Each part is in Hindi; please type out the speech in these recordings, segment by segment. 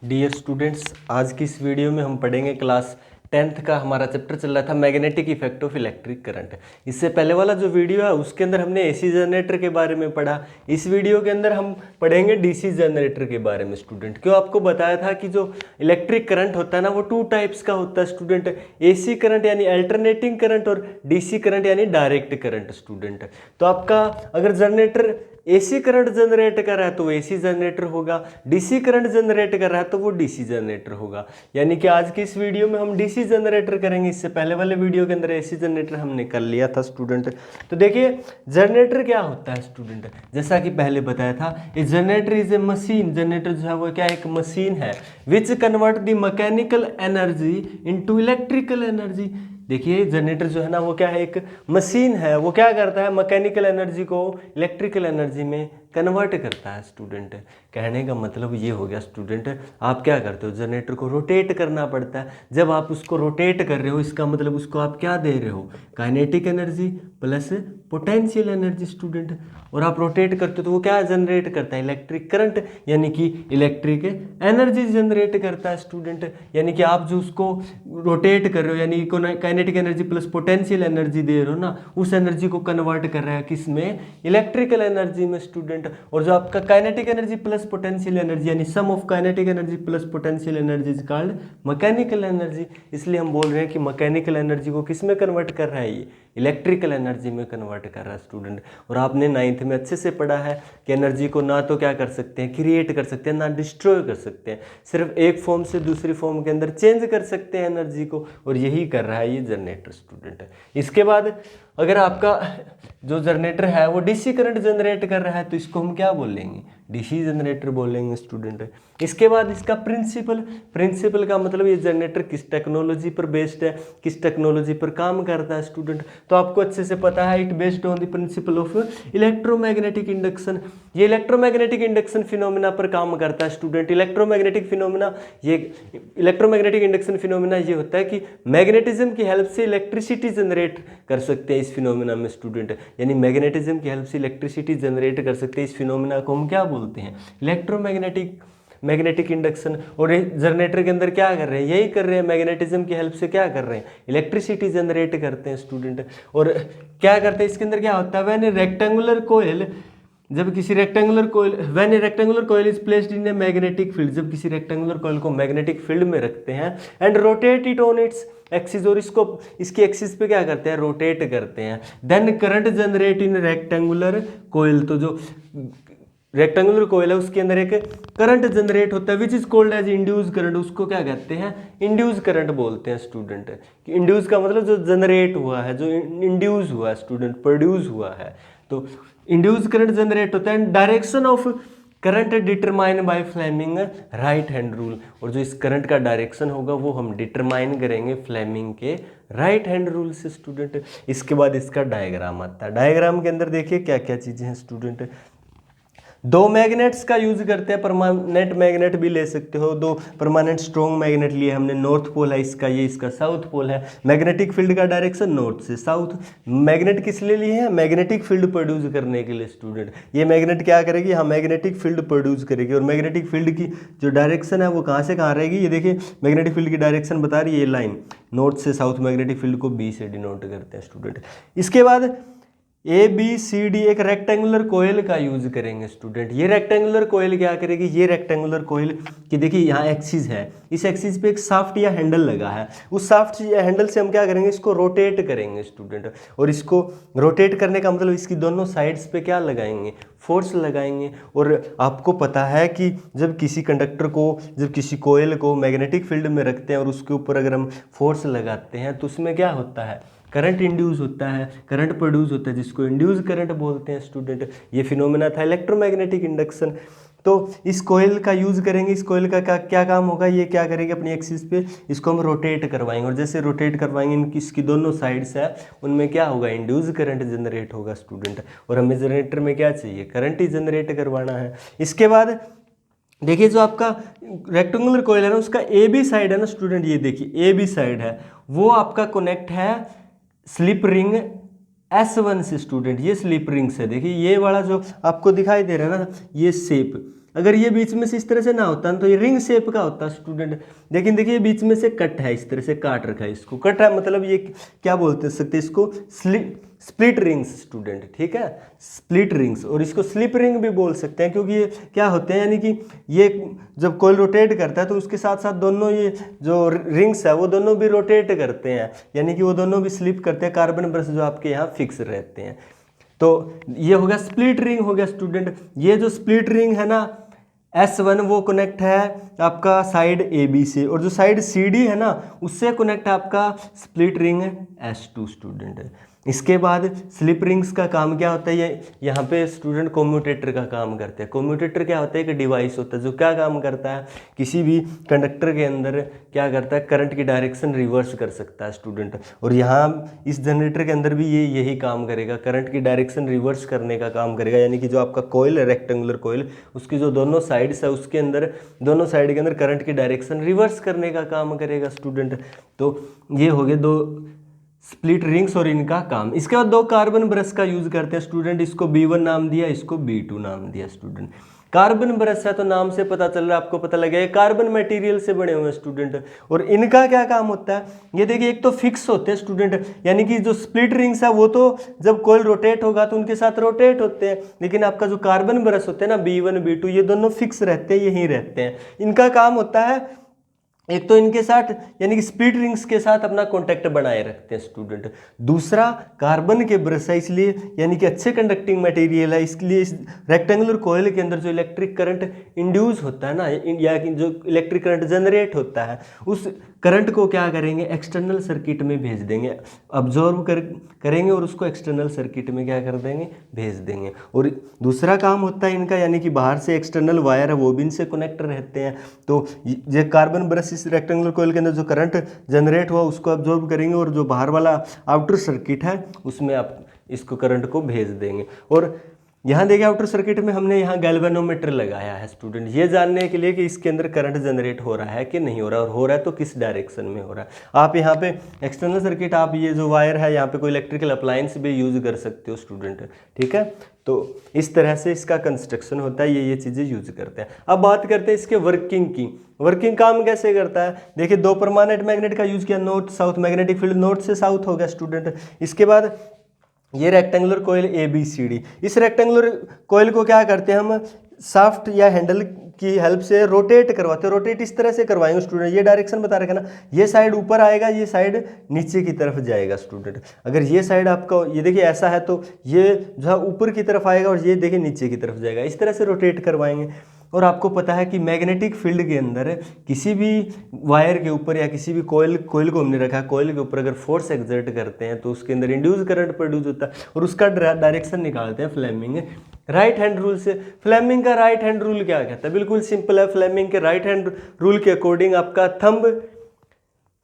डियर स्टूडेंट्स, आज की इस वीडियो में हम पढ़ेंगे क्लास 10th का हमारा चैप्टर चल रहा था magnetic effect of electric current. इससे पहले वाला जो वीडियो है उसके अंदर हमने एसी जनरेटर के बारे में पढ़ा। इस वीडियो के अंदर हम पढ़ेंगे डीसी जनरेटर के बारे में। स्टूडेंट क्यों आपको बताया था कि जो इलेक्ट्रिक करंट होता है ना वो 2 टाइप्स का होता है स्टूडेंट, एसी करंट यानी अल्टरनेटिंग करंट और डीसी करंट यानी डायरेक्ट करंट। स्टूडेंट तो आपका अगर जनरेटर एसी करंट जनरेट कर रहा है तो वो एसी जनरेटर होगा, डीसी करंट जनरेट कर रहा है तो वो डीसी जनरेटर होगा। यानी कि आज की इस वीडियो में हम डीसी जनरेटर करेंगे। इससे पहले वाले वीडियो के अंदर एसी जनरेटर हमने कर लिया था स्टूडेंट। तो देखिए जनरेटर क्या होता है स्टूडेंट, जैसा कि पहले बताया था, a generator is a machine. Generator जो है वो क्या एक मशीन है which convert the mechanical energy into electrical energy. देखिए जनरेटर जो है ना वो क्या है एक मशीन है, वो क्या करता है मैकेनिकल एनर्जी को इलेक्ट्रिकल एनर्जी में कन्वर्ट करता है। स्टूडेंट कहने का मतलब ये हो गया स्टूडेंट, आप क्या करते हो जनरेटर को रोटेट करना पड़ता है। जब आप उसको रोटेट कर रहे हो इसका मतलब उसको आप क्या दे रहे हो, kinetic energy plus potential energy. Student और आप रोटेट करते हो तो वो क्या जनरेट करता है इलेक्ट्रिक करंट यानी कि इलेक्ट्रिक एनर्जी जनरेट करता है। स्टूडेंट यानी कि आप जो उसको रोटेट कर रहे हो यानी kinetic energy plus potential energy दे रहे हो ना, उस एनर्जी को कन्वर्ट कर रहा है किस में, इलेक्ट्रिकल एनर्जी में। स्टूडेंट और जो आपका kinetic energy plus potential energy यानी sum of kinetic energy plus potential energy is called mechanical energy. इसलिए हम बोल रहे हैं कि मैकेनिकल एनर्जी को किस में कन्वर्ट कर रहा है, ये इलेक्ट्रिकल एनर्जी में कन्वर्ट कर रहा है। स्टूडेंट और आपने 9th में अच्छे से पढ़ा है कि एनर्जी को ना तो क्या कर सकते हैं क्रिएट कर सकते हैं ना डिस्ट्रॉय कर सकते हैं, सिर्फ एक फॉर्म से दूसरी फॉर्म के अंदर चेंज कर सकते हैं एनर्जी को, और यही कर रहा है ये जनरेटर। स्टूडेंट इसके बाद अगर आपका जो जनरेटर है वो डीसी करंट जनरेट कर रहा है तो इसको हम क्या बोलेंगे, डीसी जनरेटर बोलेंगे। स्टूडेंट इसके बाद इसका प्रिंसिपल का मतलब ये जनरेटर किस टेक्नोलॉजी पर बेस्ड है, किस टेक्नोलॉजी पर काम करता है। स्टूडेंट तो आपको अच्छे से पता है it based on the principle of electromagnetic induction. ये इलेक्ट्रोमैग्नेटिक इंडक्शन फिनोमेना पर काम करता है। स्टूडेंट इलेक्ट्रोमैग्नेटिक इंडक्शन फिनोमेना ये होता है कि मैग्नेटिज्म की हेल्प से इलेक्ट्रिसिटी जनरेट कर सकते हैं इस फिनोमेना में। स्टूडेंट यानी मैग्नेटिज्म की हेल्प से इलेक्ट्रिसिटी जनरेट कर सकते हैं, इस फिनोमेना को हम क्या बोलते हैं, मैग्नेटिक इंडक्शन। और जनरेटर के अंदर क्या कर रहे हैं, यही कर रहे हैं, मैग्नेटिज्म की हेल्प से क्या कर रहे हैं, इलेक्ट्रिसिटी जनरेट करते हैं। स्टूडेंट और क्या करते हैं इसके अंदर क्या होता है, व्हेन रेक्टेंगुलर कोयल, जब किसी rectangular coil, when a rectangular coil is placed in a magnetic field, जब किसी रेक्टेंगुलर कोयल को मैग्नेटिक फील्ड में रखते हैं and rotate it on its axis, और इसको इसकी एक्सिस पे क्या करते हैं रोटेट करते हैं, then current generate in rectangular coil. तो जो रेक्टेंगुलर कोयल है उसके अंदर एक करंट जनरेट होता है which is called as induce current, उसको क्या कहते हैं इंड्यूस करंट बोलते हैं। स्टूडेंट इंड्यूस का मतलब जो जनरेट हुआ है, जो इंड्यूस हुआ है, स्टूडेंट प्रोड्यूस हुआ है, तो इंड्यूस करंट जनरेट होता है। Direction of current determine by Fleming right hand rule, और जो इस करंट का डायरेक्शन होगा वो हम डिटरमाइन करेंगे फ्लेमिंग के राइट हैंड रूल से। स्टूडेंट इसके बाद इसका डायग्राम आता है। डायग्राम के अंदर देखिए क्या क्या चीज़ें हैं। स्टूडेंट 2 मैग्नेट्स का यूज करते हैं, परमानेंट मैग्नेट भी ले सकते हो। 2 परमानेंट स्ट्रॉन्ग मैग्नेट लिए हमने, नॉर्थ पोल है इसका, ये इसका साउथ पोल है। मैग्नेटिक फील्ड का डायरेक्शन नॉर्थ से साउथ। मैग्नेट किस लिए लिए हैं, मैग्नेटिक फील्ड प्रोड्यूस करने के लिए। स्टूडेंट ये मैग्नेट क्या करेगी, हाँ मैग्नेटिक फील्ड प्रोड्यूस करेगी, और मैग्नेटिक फील्ड की जो डायरेक्शन है वो कहाँ से कहाँ रहेगी, ये देखिए मैग्नेटिक फील्ड की डायरेक्शन बता रही है ये लाइन, नॉर्थ से साउथ। मैग्नेटिक फील्ड को बी से डिनोट करते हैं। स्टूडेंट इसके बाद ABCD एक रेक्टेंगुलर कोयल का यूज करेंगे। स्टूडेंट ये रेक्टेंगुलर कोयल क्या करेगी, ये रेक्टेंगुलर कोयल की देखिए यहाँ एक्सिस है, इस एक्सिस पे एक साफ्ट या हैंडल लगा है, उस साफ्ट या हैंडल से हम क्या करेंगे इसको रोटेट करेंगे। स्टूडेंट और इसको रोटेट करने का मतलब इसकी दोनों साइड्स पे क्या लगाएंगे, फोर्स लगाएंगे। और आपको पता है कि जब किसी कंडक्टर को, जब किसी कोयल को मैग्नेटिक फील्ड में रखते हैं और उसके ऊपर अगर हम फोर्स लगाते हैं तो उसमें क्या होता है, करंट इंड्यूस होता है, करंट प्रोड्यूस होता है, जिसको इंड्यूस करंट बोलते हैं। स्टूडेंट ये फिनोमेना था इलेक्ट्रोमैग्नेटिक इंडक्शन। तो इस कोयल का यूज करेंगे, इस कोयल का क्या काम होगा, ये क्या करेंगे अपनी एक्सिस पे इसको हम रोटेट करवाएंगे, और जैसे रोटेट करवाएंगे इनकी इसकी दोनों साइड्स है उनमें क्या होगा, इंड्यूस करंट जनरेट होगा। स्टूडेंट और हमें जनरेटर में क्या चाहिए, करंट ही जनरेट करवाना है। इसके बाद देखिए जो आपका रेक्टेंगुलर कोयल है ना उसका AB साइड है ना स्टूडेंट, ये देखिए AB साइड है वो आपका कनेक्ट है स्लिप रिंग S1 से। स्टूडेंट ये स्लिप रिंग से, देखिए ये वाला जो आपको दिखाई दे रहा है ना ये शेप, अगर ये बीच में से इस तरह से ना होता ना तो ये रिंग शेप का होता स्टूडेंट। लेकिन देखिए बीच में से कट है, इस तरह से काट रखा है इसको, कट है मतलब ये क्या बोलते सकते हैं इसको, स्प्लिट रिंग्स स्टूडेंट, ठीक है, स्प्लिट रिंग्स। और इसको स्लिप रिंग भी बोल सकते हैं क्योंकि ये क्या होते हैं, यानी कि ये जब कोई रोटेट करता है तो उसके साथ साथ दोनों ये जो रिंग्स है वो दोनों भी रोटेट करते हैं, यानी कि वो दोनों भी स्लिप करते हैं, कार्बन ब्रश जो आपके यहाँ फिक्स रहते हैं। तो ये हो गया स्प्लिट रिंग हो गया स्टूडेंट। ये जो स्प्लिट रिंग है ना S1 वो कनेक्ट है आपका साइड AB से, और जो साइड CD है ना उससे कनेक्ट है आपका स्प्लिट रिंग S2 स्टूडेंट। इसके बाद स्लिप रिंग्स का काम क्या होता है, ये यहाँ पे स्टूडेंट कोम्यूटेटर का काम करते हैं। कोम्यूटेटर क्या होता है, एक डिवाइस होता है जो क्या काम करता है, किसी भी कंडक्टर के अंदर क्या करता है, करंट की डायरेक्शन रिवर्स कर सकता है स्टूडेंट। और यहाँ इस जनरेटर के अंदर भी ये यही काम करेगा, करंट की डायरेक्शन रिवर्स करने का काम करेगा। यानी कि जो आपका कोयल है, रेक्टेंगुलर कोयल, उसकी जो दोनों साइड्स है उसके अंदर, दोनों साइड के अंदर करंट की डायरेक्शन रिवर्स करने का काम करेगा स्टूडेंट। तो ये हो गए दो स्प्लिट रिंग्स और इनका काम। इसके बाद दो कार्बन ब्रश का यूज करते हैं स्टूडेंट, इसको B1 नाम दिया, इसको B2 नाम दिया स्टूडेंट। कार्बन ब्रश है तो नाम से पता चल रहा है, आपको पता लगे कार्बन मटेरियल से बने हुए हैं स्टूडेंट। और इनका क्या काम होता है, ये देखिए एक तो फिक्स होते हैं स्टूडेंट, यानी कि जो स्प्लिट रिंग्स है वो तो जब कोयल रोटेट होगा तो उनके साथ रोटेट होते हैं, लेकिन आपका जो कार्बन ब्रश होते हैं ना B1 B2 ये दोनों फिक्स रहते हैं, यहीं रहते हैं। इनका काम होता है एक तो इनके साथ यानी कि स्प्लिट रिंग्स के साथ अपना कांटेक्ट बनाए रखते हैं स्टूडेंट। दूसरा कार्बन के ब्रश है, इसलिए यानी कि अच्छे कंडक्टिंग मटेरियल है, इसलिए इस रेक्टेंगुलर कॉइल के अंदर जो इलेक्ट्रिक करंट इंड्यूस होता है ना, या जो इलेक्ट्रिक करंट जनरेट होता है उस करंट को क्या करेंगे, एक्सटर्नल सर्किट में भेज देंगे, अब्जॉर्व करेंगे और उसको एक्सटर्नल सर्किट में क्या कर देंगे, भेज देंगे। और दूसरा काम होता है इनका, यानी कि बाहर से एक्सटर्नल वायर है वो भी इनसे कनेक्ट रहते हैं। तो ये कार्बन ब्रश इस रेक्टेंगुलर कॉइल के अंदर जो करंट जनरेट हुआ उसको अब्जॉर्ब करेंगे और जो बाहर वाला आउटर सर्किट है उसमें आप इसको करंट को भेज देंगे। और यहाँ देखिए आउटर सर्किट में हमने यहाँ गैल्वेनोमीटर लगाया है स्टूडेंट, ये जानने के लिए कि इसके अंदर करंट जनरेट हो रहा है कि नहीं हो रहा, और हो रहा है तो किस डायरेक्शन में हो रहा है। आप यहाँ पे एक्सटर्नल सर्किट, आप ये जो वायर है यहाँ पे कोई इलेक्ट्रिकल अप्लायंस भी यूज कर सकते हो स्टूडेंट, ठीक है। तो इस तरह से इसका कंस्ट्रक्शन होता है, ये चीज़ें यूज करते हैं। अब बात करते हैं इसके वर्किंग की, वर्किंग काम कैसे करता है। देखिए दो परमानेंट मैग्नेट का यूज किया, north south, magnetic field north से साउथ हो गया स्टूडेंट। इसके बाद ये रेक्टेंगुलर कॉइल ABCD, इस रेक्टेंगुलर कॉइल को क्या करते हैं हम, शाफ्ट या हैंडल की हेल्प से रोटेट करवाते हैं। रोटेट इस तरह से करवाएंगे स्टूडेंट, ये डायरेक्शन बता रखा ना, ये साइड ऊपर आएगा, ये साइड नीचे की तरफ जाएगा स्टूडेंट। अगर ये साइड आपका ये देखिए ऐसा है तो ये जो है ऊपर की तरफ आएगा और ये देखिए नीचे की तरफ जाएगा, इस तरह से रोटेट करवाएंगे। और आपको पता है कि मैग्नेटिक फील्ड के अंदर किसी भी वायर के ऊपर या किसी भी कोयल को हमने रखा है, कोयल के ऊपर अगर फोर्स एक्सर्ट करते हैं तो उसके अंदर इंड्यूस करंट प्रोड्यूस होता है और उसका डायरेक्शन निकालते हैं फ्लेमिंग राइट हैंड रूल से। फ्लेमिंग का राइट हैंड रूल क्या कहता है, बिल्कुल सिंपल है। फ्लेमिंग के राइट हैंड रूल के अकॉर्डिंग आपका thumb,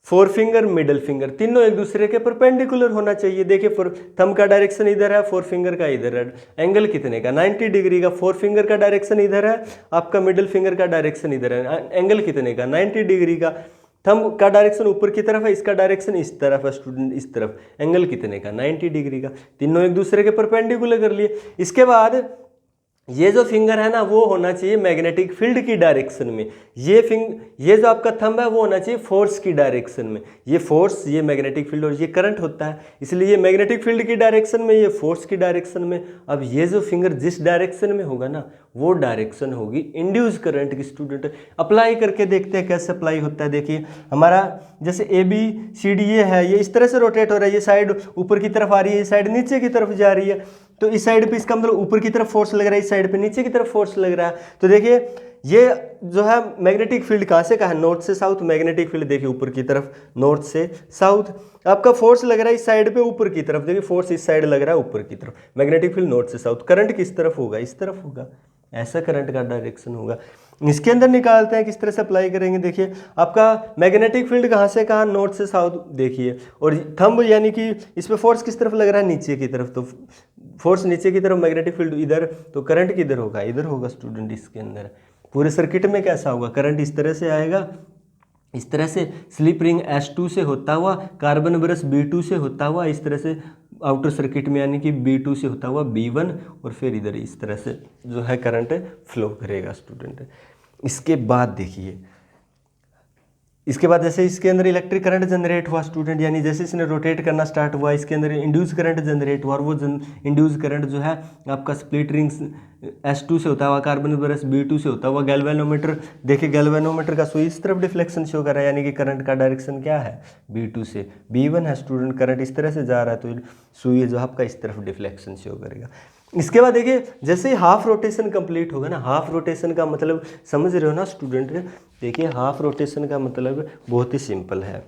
four finger, middle finger तीनों एक दूसरे के परपेंडिकुलर होना चाहिए। देखिए थंब का डायरेक्शन इधर है, फोर फिंगर का इधर है, एंगल कितने का 90 डिग्री का। फोर फिंगर का डायरेक्शन इधर है, आपका मिडल फिंगर का डायरेक्शन इधर है, एंगल कितने का 90 डिग्री का। थंब का डायरेक्शन ऊपर की तरफ है, इसका डायरेक्शन इस तरफ है स्टूडेंट, इस तरफ, एंगल कितने का 90 डिग्री का। तीनों एक दूसरे के परपेंडिकुलर कर लिए। इसके बाद ये जो फिंगर है ना वो होना चाहिए मैग्नेटिक फील्ड की डायरेक्शन में, ये जो आपका थंब है वो होना चाहिए फोर्स की डायरेक्शन में। ये फोर्स, ये मैग्नेटिक फील्ड और ये करंट होता है, इसलिए ये मैग्नेटिक फील्ड की डायरेक्शन में, ये फोर्स की डायरेक्शन में। अब ये जो फिंगर जिस डायरेक्शन में होगा ना वो डायरेक्शन होगी इंड्यूस करंट की। स्टूडेंट अप्लाई करके देखते हैं कैसे अप्लाई होता है। देखिए हमारा जैसे ABCD ये है, ये इस तरह से रोटेट हो रहा है, ये साइड ऊपर की तरफ आ रही है, ये साइड नीचे की तरफ जा रही है। तो इस साइड पे इसका मतलब ऊपर की तरफ फोर्स लग रहा है, इस साइड पे नीचे की तरफ फोर्स लग रहा है। तो देखिए ये जो है मैग्नेटिक फील्ड कहाँ से कहाँ है, नॉर्थ से साउथ। मैग्नेटिक फील्ड देखिए ऊपर की तरफ, नॉर्थ से साउथ। आपका फोर्स लग रहा है इस साइड पे ऊपर की तरफ, देखिए फोर्स इस साइड लग रहा है ऊपर की तरफ। मैग्नेटिक फील्ड नॉर्थ से साउथ। करंट किस तरफ होगा, इस तरफ होगा, ऐसा करंट का डायरेक्शन होगा। इसके अंदर निकालते हैं किस तरह से अप्लाई करेंगे। देखिए आपका मैग्नेटिक फील्ड कहाँ से कहाँ, नॉर्थ से साउथ देखिए। और थंब यानी कि इस पे फोर्स किस तरफ लग रहा है, नीचे की तरफ। तो फोर्स नीचे की तरफ, मैग्नेटिक फील्ड इधर, तो करंट किधर होगा, इधर होगा स्टूडेंट। इसके अंदर पूरे सर्किट में कैसा होगा, करंट इस तरह से आएगा इस तरह से स्लिप रिंग S2 से होता हुआ कार्बन ब्रश B2 से होता हुआ इस तरह से आउटर सर्किट में यानी कि B2 से होता हुआ B1 और फिर इधर इस तरह से जो है करंट फ्लो करेगा स्टूडेंट। इसके बाद देखिए, इसके बाद जैसे इसके अंदर इलेक्ट्रिक करंट जनरेट हुआ स्टूडेंट, यानी जैसे इसने रोटेट करना स्टार्ट हुआ इसके अंदर इंड्यूस करंट जनरेट हुआ और वो इंड्यूस करंट जो है आपका स्प्लिट रिंग्स S2 से होता हुआ कार्बन ब्रश B2 से होता हुआ गैल्वेनोमीटर, देखिए गैल्वेनोमीटर का सुई इस तरफ डिफ्लेक्शन शो कर रहा है, यानी कि करंट का डायरेक्शन क्या है B2 से B1 है स्टूडेंट, करंट इस तरह से जा रहा है तो सुई जो आपका इस तरफ डिफ्लेक्शन शो करेगा। इसके बाद देखिए जैसे ही हाफ रोटेशन कंप्लीट होगा ना, हाफ रोटेशन का मतलब समझ रहे हो ना स्टूडेंट, देखिए हाफ रोटेशन का मतलब बहुत ही सिंपल है।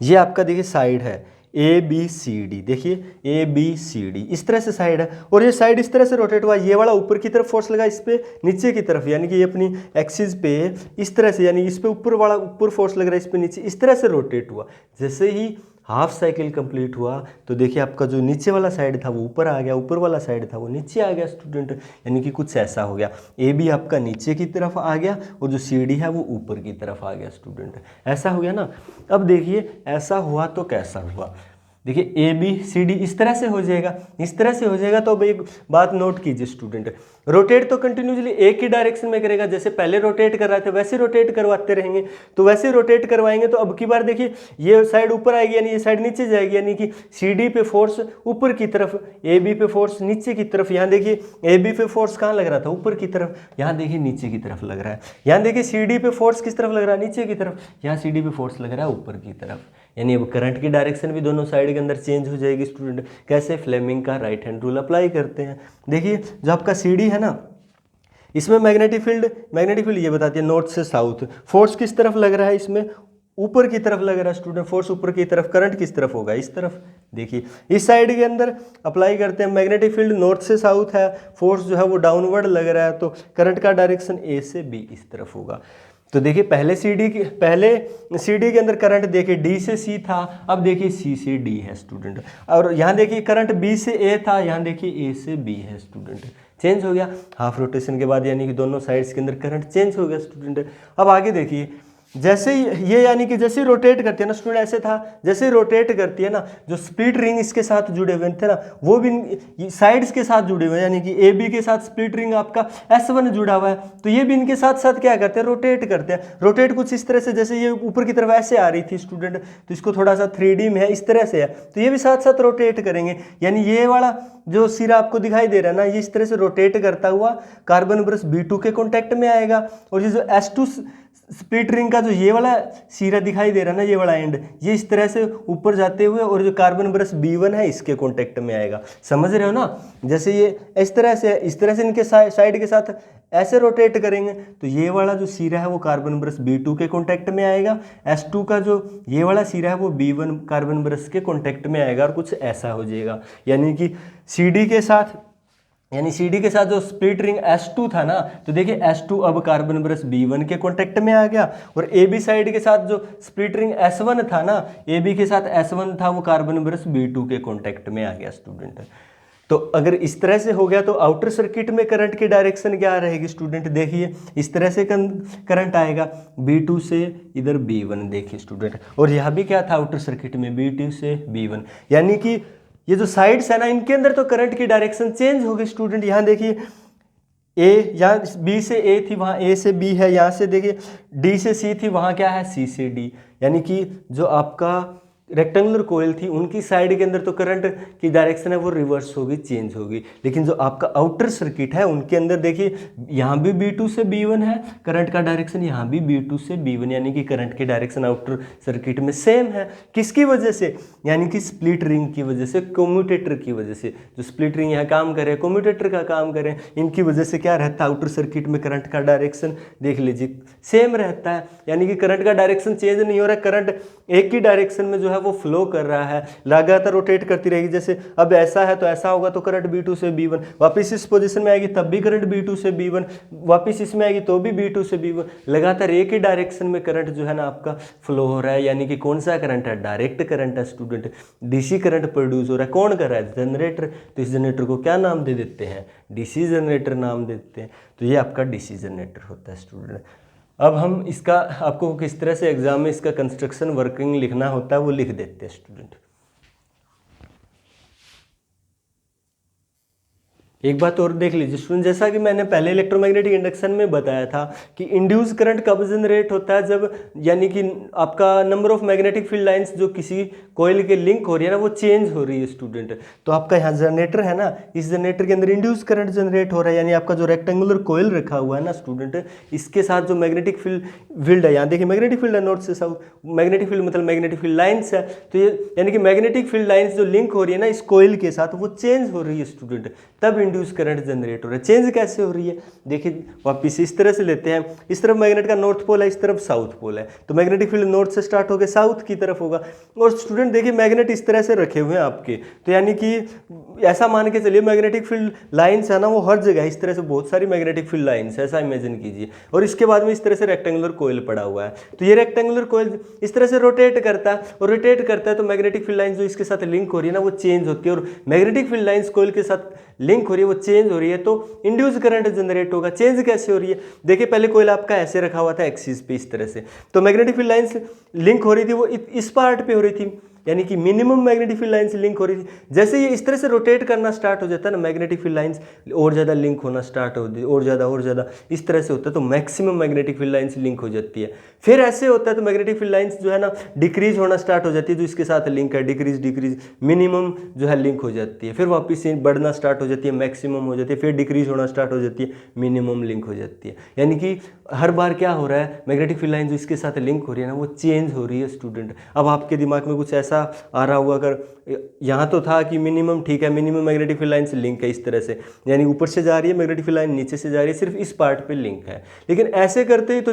ये आपका देखिए साइड है ABCD, देखिए ABCD इस तरह से साइड है और ये साइड इस तरह से रोटेट हुआ, ये वाला ऊपर की तरफ फोर्स लगा, इस पे नीचे की तरफ, यानी कि ये अपनी एक्सिस पे इस तरह से, यानी इस पे ऊपर वाला ऊपर फोर्स लग रहा है, इस पे नीचे, इस तरह से रोटेट हुआ। जैसे ही हाफ साइकिल कंप्लीट हुआ तो देखिए आपका जो नीचे वाला साइड था वो ऊपर आ गया, ऊपर वाला साइड था वो नीचे आ गया स्टूडेंट, यानी कि कुछ ऐसा हो गया। AB आपका नीचे की तरफ आ गया और जो CD है वो ऊपर की तरफ आ गया स्टूडेंट, ऐसा हो गया ना। अब देखिए ऐसा हुआ तो कैसा हुआ, देखिए ABCD इस तरह से हो जाएगा, इस तरह से हो जाएगा। तो अब एक बात नोट कीजिए स्टूडेंट, रोटेट तो कंटिन्यूसली एक ही डायरेक्शन में करेगा, जैसे पहले रोटेट कर रहे थे वैसे रोटेट करवाते रहेंगे, तो वैसे रोटेट करवाएंगे तो अब की बार देखिए ये साइड ऊपर आएगी यानी ये साइड नीचे जाएगी, यानी कि CD पे फोर्स ऊपर की तरफ, AB पे फोर्स नीचे की तरफ। यहाँ देखिए AB पे फोर्स कहाँ लग रहा था, ऊपर की तरफ, यहाँ देखिए नीचे की तरफ लग रहा है। यहाँ देखिए CD पे फोर्स किस तरफ लग रहा है, नीचे की तरफ, यहाँ CD पे फोर्स लग रहा है ऊपर की तरफ, यानी अब करंट की डायरेक्शन भी दोनों साइड के अंदर चेंज हो जाएगी स्टूडेंट। कैसे, फ्लेमिंग का राइट हैंड रूल अप्लाई करते हैं। देखिए जो आपका CD है ना, इसमें मैग्नेटिक फील्ड ये बताती है नॉर्थ से साउथ, फोर्स किस तरफ लग रहा है, इसमें ऊपर की तरफ लग रहा है स्टूडेंट, फोर्स ऊपर की तरफ, करंट किस तरफ होगा, इस तरफ। देखिए इस साइड के अंदर अप्लाई करते हैं, मैग्नेटिक फील्ड नॉर्थ से साउथ है, फोर्स जो है वो डाउनवर्ड लग रहा है, तो करंट का डायरेक्शन A से B इस तरफ होगा। तो देखिए पहले CD के अंदर करंट देखिए D से C था, अब देखिए C से D है स्टूडेंट, और यहाँ देखिए करंट B से A था, यहाँ देखिए A से B है स्टूडेंट, चेंज हो गया हाफ रोटेशन के बाद, यानी कि दोनों साइड्स के अंदर करंट चेंज हो गया स्टूडेंट। अब आगे देखिए जैसे ये यानी कि जैसे रोटेट करती है ना स्टूडेंट, ऐसे था जैसे रोटेट करती है ना, जो स्प्लिट रिंग इसके साथ जुड़े हुए थे ना वो भी साइड्स के साथ जुड़े हुए हैं, यानी कि AB के साथ स्प्लिट रिंग आपका S1 जुड़ा हुआ है, तो ये भी इनके साथ साथ क्या करते हैं, रोटेट करते हैं। रोटेट कुछ इस तरह से, जैसे ये ऊपर की तरफ ऐसे आ रही थी स्टूडेंट, तो इसको थोड़ा सा 3D में है, इस तरह से है, तो ये भी साथ साथ रोटेट करेंगे, यानी ये वाला जो सिरा आपको दिखाई दे रहा है ना, ये इस तरह से रोटेट करता हुआ कार्बन ब्रश B2 के कॉन्टेक्ट में आएगा, और ये जो S2 स्प्लिट रिंग का जो ये वाला सिरा दिखाई दे रहा है ना, ये वाला एंड, ये इस तरह से ऊपर जाते हुए और जो कार्बन ब्रश B1 है इसके कांटेक्ट में आएगा। समझ रहे हो ना, जैसे ये इस तरह से इनके साइड के साथ ऐसे रोटेट करेंगे तो ये वाला जो सिरा है वो कार्बन ब्रश B2 के कांटेक्ट में आएगा, S2 का जो ये वाला सिरा है वो B1 कार्बन ब्रश के कांटेक्ट में आएगा, और कुछ ऐसा हो जाएगा। यानी कि CD के साथ जो स्प्लिट रिंग S2 था ना, तो देखिए S2 अब कार्बन ब्रश B1 के कांटेक्ट में आ गया, और AB साइड के साथ जो स्प्लिट रिंग S1 था ना, AB के साथ S1 था वो कार्बन ब्रश B2 के कांटेक्ट में आ गया स्टूडेंट। तो अगर इस तरह से हो गया तो आउटर सर्किट में करंट की डायरेक्शन क्या रहेगी स्टूडेंट, देखिए इस तरह से करंट आएगा B2 से इधर B1, देखिए स्टूडेंट, और यहाँ भी क्या था आउटर सर्किट में B2 से B1, यानी कि ये जो साइड्स है ना इनके अंदर तो करंट की डायरेक्शन चेंज होगी स्टूडेंट। यहाँ देखिए A, यहाँ B से A थी वहाँ A से B है, यहाँ से देखिए D से C थी वहाँ क्या है C से D, यानी कि जो आपका रेक्टेंगुलर कोयल थी उनकी साइड के अंदर तो करंट की डायरेक्शन है वो रिवर्स होगी, चेंज होगी, लेकिन जो आपका आउटर सर्किट है उनके अंदर देखिए यहाँ भी B2 से B1 है, करंट का डायरेक्शन यहाँ भी B2 से B1, यानी कि करंट की डायरेक्शन आउटर सर्किट में सेम है। किसकी वजह से, यानी कि स्प्लिट रिंग की वजह से, कम्यूटेटर की वजह से, जो स्प्लिट रिंग यहाँ काम करे, कम्यूटेटर का काम करे, इनकी वजह से क्या रहता है आउटर सर्किट में करंट का डायरेक्शन देख लीजिए सेम रहता है, यानी कि करंट का डायरेक्शन चेंज नहीं हो रहा है, करंट एक ही डायरेक्शन में जो है वो फ्लो कर रहा है, लगातार रोटेट करती रहेगी। जैसे अब ऐसा है तो ऐसा होगा तो करंट B2 से B1, वापस इस पोजीशन में आएगी तब भी करंट B2 से B1, वापस इसमें आएगी तो भी B2 से B1, लगातार एक ही डायरेक्शन में करंट जो है ना आपका फ्लो हो रहा है। यानी कि कौन सा करंट है, डायरेक्ट करंट है स्टूडेंट, डीसी करंट प्रोड्यूस हो रहा है। कौन कर रहा है, जनरेटर। तो इस जनरेटर को क्या नाम दे देते हैं, डीसी जनरेटर नाम देते हैं। तो ये आपका डीसी जनरेटर होता है स्टूडेंट। अब हम इसका आपको किस तरह से एग्जाम में इसका कंस्ट्रक्शन वर्किंग लिखना होता है वो लिख देते हैं स्टूडेंट। एक बात और देख लीजिए स्टूडेंट, जैसा कि मैंने पहले इलेक्ट्रोमैग्नेटिक इंडक्शन में बताया था कि इंड्यूस करंट कब जनरेट होता है, जब यानी कि आपका number of magnetic field lines जो किसी कोयल के लिंक हो रही है ना वो चेंज हो रही है स्टूडेंट। तो आपका यहाँ जनरेटर है ना, इस जनरेटर के अंदर इंड्यूस करंट जनरेट हो रहा है, यानी आपका जो रेक्टेंगुलर कोयल रखा हुआ है ना स्टूडेंट, इसके साथ जो मैग्नेटिक फील्ड है, यहाँ देखिए मैग्नेटिक फील्ड है नॉर्थ से साउथ, मैग्नेटिक फील्ड मतलब मैग्नेटिक फील्ड लाइन्स है, तो ये यानी कि मैग्नेटिक फील्ड लाइन्स जो लिंक हो रही है ना इस कोयल के साथ वो चेंज हो रही है स्टूडेंट, तब इंड्यूस करंट जनरेट हो रहा है। चेंज कैसे हो रही है देखिए वापिस इस तरह से लेते हैं, इस तरफ मैग्नेट का नॉर्थ पोल है, इस तरफ साउथ पोल है, तो मैग्नेटिक फील्ड नॉर्थ से स्टार्ट होकर साउथ की तरफ होगा। और स्टूडेंट देखिए मैग्नेट इस तरह से रखे हुए हैं आपके, तो यानी कि ऐसा मान के चलिए मैग्नेटिक फील्ड लाइंस है ना वो हर जगह इस तरह से बहुत सारी मैग्नेटिक फील्ड लाइंस है, ऐसा इमेजिन कीजिए। और इसके बाद में इस तरह से रेक्टेंगुलर कोयल पड़ा हुआ है, तो ये रेक्टेंगुलर कोयल इस तरह से रोटेट करता है, और रोटेट करता है तो मैग्नेटिक फील्ड लाइंस जो इसके साथ लिंक हो रही है ना वो चेंज होती है, और मैग्नेटिक फील्ड लाइंस कोयल के साथ लिंक हो रही है वो चेंज हो रही है, तो इंड्यूस करंट जनरेट होगा। चेंज कैसे हो रही है देखिए, पहले कोयल आपका ऐसे रखा हुआ था एक्सिस पे इस तरह से, तो मैग्नेटिक फील्ड लाइंस लिंक हो रही थी वो इस पार्ट पे हो रही थी, यानी कि minimum magnetic field lines link हो रही थी। जैसे ये इस तरह से रोटेट करना स्टार्ट हो जाता है ना, मैग्नेटिक फील्ड लाइंस और ज़्यादा लिंक होना स्टार्ट होती है, और ज़्यादा इस तरह से होता है, तो maximum magnetic field lines link हो जाती है। फिर ऐसे होता है तो मैग्नेटिक फील्ड लाइंस जो है ना डिक्रीज होना स्टार्ट हो जाती है, जो इसके साथ लिंक है डिक्रीज मिनिमम जो है लिंक हो जाती है, फिर वापस से बढ़ना स्टार्ट हो जाती है, मैक्सिमम हो जाती है, फिर डिक्रीज होना स्टार्ट हो जाती है, मिनिमम लिंक हो जाती है। यानी कि हर बार क्या हो रहा है, मैग्नेटिक फील्ड लाइन जो इसके साथ लिंक हो रही है ना वो चेंज हो रही है स्टूडेंट। अब आपके दिमाग में कुछ ऐसा आ रहा होगा, अगर यहाँ तो था कि मिनिमम ठीक है, मिनिमम मैग्नेटिक फील्ड लाइन से लिंक है इस तरह से, यानी ऊपर से जा रही है मैग्नेटिक फील्ड लाइन, नीचे से जा रही है, सिर्फ इस पार्ट पे लिंक है। लेकिन ऐसे करते ही तो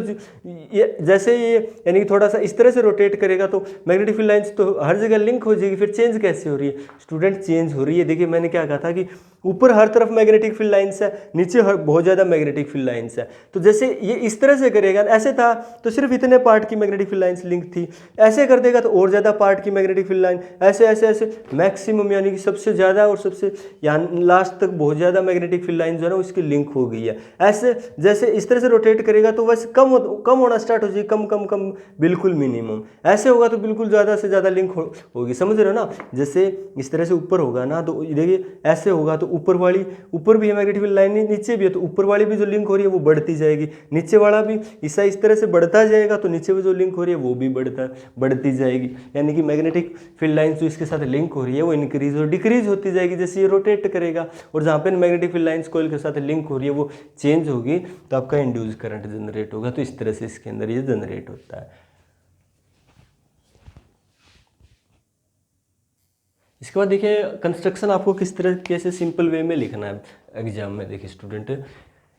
ये जैसे ये यानी कि थोड़ा सा इस तरह से रोटेट करेगा तो मैग्नेटिक फील्ड लाइन्स तो हर जगह लिंक हो जाएगी, फिर चेंज कैसे हो रही है स्टूडेंट, चेंज हो रही है। देखिए मैंने क्या कहा था कि ऊपर हर तरफ मैग्नेटिक फील्ड लाइन्स है, नीचे बहुत ज़्यादा मैग्नेटिक फील्ड लाइन्स है, तो जैसे ये इस तरह से करेगा, ऐसे था तो सिर्फ इतने पार्ट की मैग्नेटिक फील्ड लाइन्स लिंक थी, ऐसे कर देगा तो और ज़्यादा पार्ट की मैग्नेटिक फील्ड लाइन, ऐसे ऐसे ऐसे मैक्सिमम यानी कि सबसे ज़्यादा और सबसे यहाँ लास्ट तक बहुत ज़्यादा मैग्नेटिक फील्ड लाइन जो है ना उसकी लिंक हो गई है। ऐसे जैसे इस तरह से रोटेट करेगा तो वैसे कम होना स्टार्ट हो जाएगी, कम बिल्कुल मिनिमम, ऐसे होगा तो बिल्कुल ज़्यादा से ज़्यादा लिंक होगी, समझ रहे हो ना। जैसे इस तरह से ऊपर होगा ना तो देखिए ऐसे होगा तो ऊपर भी है मैग्नेटिक फील्ड लाइन, नीचे भी है तो ऊपर वाली भी जो लिंक हो रही है वो बढ़ती जाएगी, नीचे वाला भी इस तरह से बढ़ता जाएगा तो नीचे में जो लिंक हो रही है वो भी बढ़ती जाएगी। यानी कि मैग्नेटिक फील्ड लाइन जो इसके साथ लिंक हो रही है वो इंक्रीज और डिक्रीज होती जाएगी जैसे ये रोटेट करेगा, और जहाँ पे मैग्नेटिक फील्ड लाइंस कोयल के साथ लिंक हो रही है वो चेंज होगी तो आपका इंड्यूस करंट जनरेट होगा। तो इस तरह से इसके अंदर ये जनरेट होता है। इसके बाद देखिए कंस्ट्रक्शन आपको किस तरीके से सिंपल वे में लिखना है एग्जाम में। देखिए student,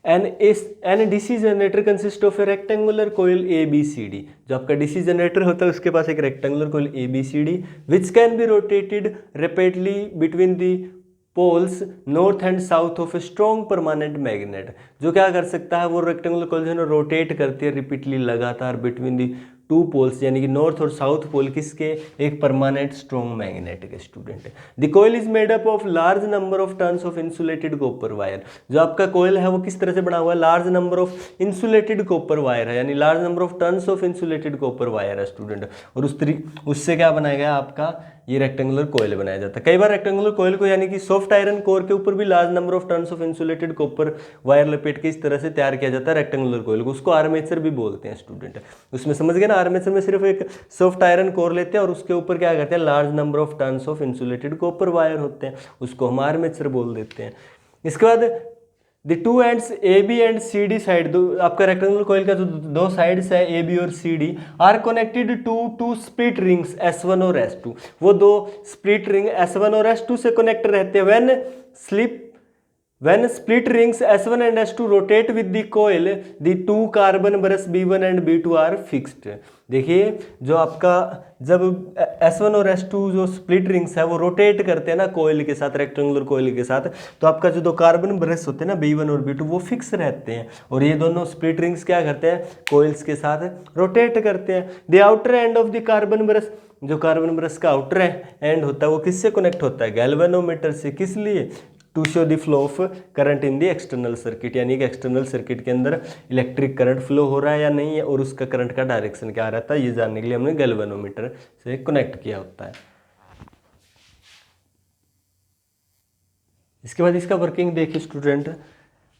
an DC generator consist of a rectangular coil ABCD। जो आपका डीसी जनरेटर होता है उसके पास एक rectangular coil ABCD which can be rotated rapidly between the poles north and south of a strong permanent magnet. जो क्या कर सकता है, वो रेक्टेंगुलर कोयल जो है रोटेट करती है रिपीटली लगातार बिटवीन दी टू पोल्स, यानी कि नॉर्थ और साउथ पोल किसके, एक परमानेंट स्ट्रॉन्ग मैग्नेट के student. The coil is made up of large number of turns of insulated copper wire. जो आपका कोयल है वो किस तरह से बना हुआ है, large number of insulated copper wire है, यानी large number of turns of insulated copper wire है स्टूडेंट। और उससे क्या बनाया गया आपका, ये रेक्टेंगुलर कोयल बनाया जाता है। कई बार रेक्टेंगुलर कोयल को यानी कि सॉफ्ट आयरन कोर के ऊपर भी large number of turns of insulated copper wire लपेट के इस तरह से तैयार किया जाता है रेक्टेंगुलर कोयल को, उसको आर्मेचर भी बोलते हैं स्टूडेंट। उसमें समझ गए ना, आर्मेचर में सिर्फ एक सॉफ्ट आयरन कोर लेते हैं और उसके ऊपर क्या करते हैं, large number of turns of insulated copper wire होते हैं, उसको हम आर्मेचर बोल देते हैं। इसके बाद the two ends AB and CD side, आपका रेक्टेंगुलर कोयल का जो दो साइड्स है AB और CD are connected to two split rings S1 और S2। वो दो स्प्लिट रिंग S1 और S2 से कनेक्ट रहते हैं। When split rings S1 and S2 rotate with the coil, the two carbon brushes B1 and B2 are fixed। देखिए जो आपका जब S1 और S2 जो स्प्लिट रिंग्स है वो रोटेट करते हैं ना कोयल के साथ, रेक्टेंगुलर कोयल के साथ, तो आपका जो दो कार्बन ब्रश होते हैं ना B1 और B2 वो फिक्स रहते हैं, और ये दोनों स्प्लिट रिंग्स क्या करते हैं, कोयल्स के साथ रोटेट करते हैं। The outer end of the carbon brush, जो कार्बन ब्रश का आउटर एंड होता है वो किससे कनेक्ट होता है, गैल्वेनोमीटर से। किस लिए, to show the flow of current in the external circuit, यानी कि एक्सटर्नल सर्किट के अंदर इलेक्ट्रिक करंट फ्लो हो रहा है या नहीं है और उसका करंट का डायरेक्शन क्या रहता है, ये जानने के लिए हमने गैल्वेनोमीटर से कनेक्ट किया होता है। इसके बाद इसका वर्किंग देखिए student.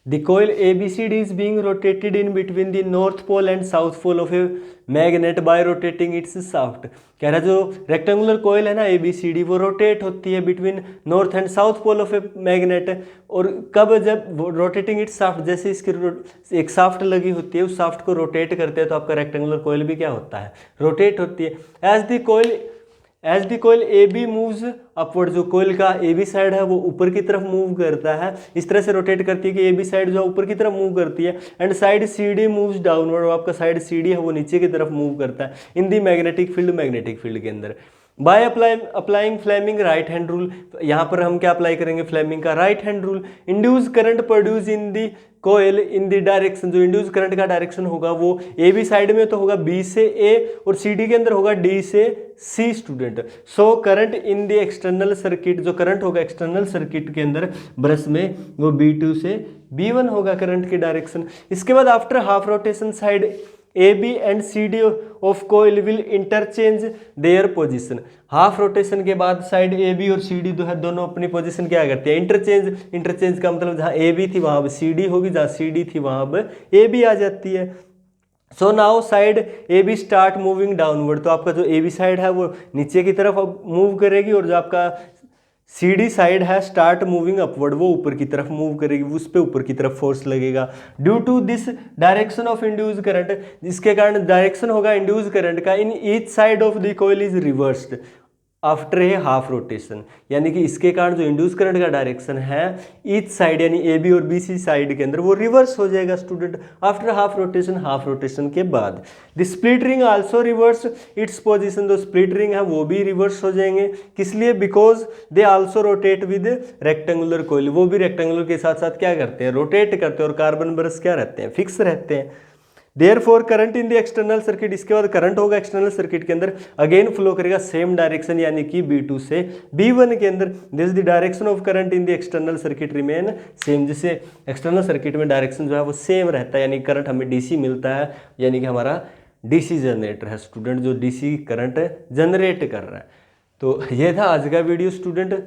The coil ABCD is being rotated in between the north pole and south pole of a magnet by rotating its shaft। कह रहा है जो रेक्टेंगुलर कोयल है ना ABCD, वो रोटेट होती है between north and south pole of a magnet. और कब, जब रोटेटिंग इट्स शाफ्ट, जैसे इसकी एक शाफ्ट लगी होती है, उस शाफ्ट को रोटेट करते हैं तो आपका रेक्टेंगुलर कोयल भी क्या होता है, रोटेट होती है। As the coil A B moves upward, जो कोयल का ए बी साइड है वो ऊपर की तरफ मूव करता है, इस तरह से रोटेट करती है कि ए बी साइड जो ऊपर की तरफ मूव करती है। And side C D moves downward, आपका साइड सी डी है वो नीचे की तरफ मूव करता है इन दी मैग्नेटिक फील्ड के अंदर। By applying Fleming right hand rule, यहाँ पर हम क्या अप्लाई करेंगे, फ्लेमिंग का right hand rule. Induce current produce in the coil in the direction, जो इंड्यूस करंट का डायरेक्शन होगा वो ए बी साइड में तो होगा बी से ए और सी डी के अंदर होगा डी से C student. So current in the external circuit, जो करंट होगा एक्सटर्नल सर्किट के अंदर ब्रश में वो B2 से B1 होगा करंट की डायरेक्शन। इसके बाद after half rotation side AB and CD of coil will interchange their position. Half rotation के बाद साइड AB और CD जो है दोनों अपनी पोजीशन क्या करते हैं, इंटरचेंज का मतलब जहाँ AB थी वहाँ अब CD होगी, जहाँ CD थी वहाँ अब AB आ जाती है। So now side A B start moving downward, तो आपका जो ए बी साइड है वो नीचे की तरफ अब मूव करेगी और जो आपका सी डी साइड है स्टार्ट मूविंग अपवर्ड, वो ऊपर की तरफ मूव करेगी, उस पर ऊपर की तरफ फोर्स लगेगा। Due to this direction of induce current, जिसके कारण डायरेक्शन होगा इंड्यूस करंट का in each side of the coil is reversed after a half rotation, यानी कि इसके कारण जो इंड्यूस करंट का डायरेक्शन है ईच साइड यानी ए बी और बी सी साइड के अंदर वो रिवर्स हो जाएगा स्टूडेंट आफ्टर हाफ रोटेशन के बाद। The split ring also reverse its position, जो स्प्लिट रिंग है वो भी रिवर्स हो जाएंगे, किस लिए, because they also rotate with rectangular coil, वो भी रेक्टेंगुलर के साथ साथ क्या करते हैं, रोटेट करते हैं, और कार्बन ब्रश क्या रहते हैं, फिक्स रहते हैं। Therefore current in the external circuit, इसके बाद करंट होगा एक्सटर्नल सर्किट के अंदर अगेन फ्लो करेगा सेम डायरेक्शन यानी कि B2 से B1 के अंदर। This the direction of current in the external circuit remain same, जिससे एक्सटर्नल सर्किट में डायरेक्शन जो है वो सेम रहता है, यानी करंट हमें DC मिलता है, यानी कि हमारा DC जनरेटर है स्टूडेंट, जो DC करंट जनरेट कर रहा है। तो ये था आज का वीडियो स्टूडेंट।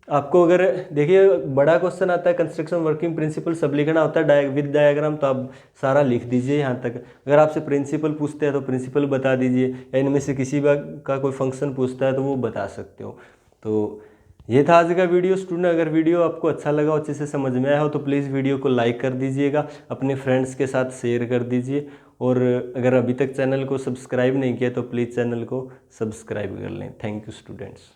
आपको अगर देखिए बड़ा क्वेश्चन आता है कंस्ट्रक्शन वर्किंग प्रिंसिपल सब लिखना होता है विद डायग्राम, तो आप सारा लिख दीजिए यहाँ तक। अगर आपसे प्रिंसिपल पूछते हैं तो प्रिंसिपल बता दीजिए, या इनमें से किसी का कोई फंक्शन पूछता है तो वो बता सकते हो। तो ये था आज का वीडियो स्टूडेंट। अगर वीडियो आपको अच्छा लगा हो, अच्छे से समझ में आया हो, तो प्लीज़ वीडियो को लाइक कर दीजिएगा, अपने फ्रेंड्स के साथ शेयर कर दीजिए, और अगर अभी तक चैनल को सब्सक्राइब नहीं किया तो प्लीज़ चैनल को सब्सक्राइब कर लें। Thank you students.